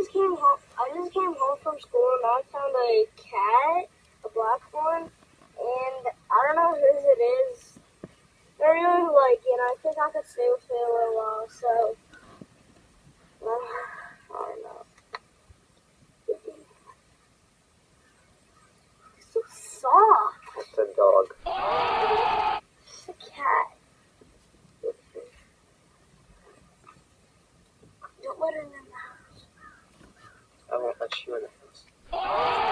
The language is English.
just came home from school and I found a cat, a black one, and I don't know whose it is. I really like it. I think I could stay with it a little while, so I don't know. It's so soft. It's a dog. It's a cat. Don't let her in the house. I won't let you in the house.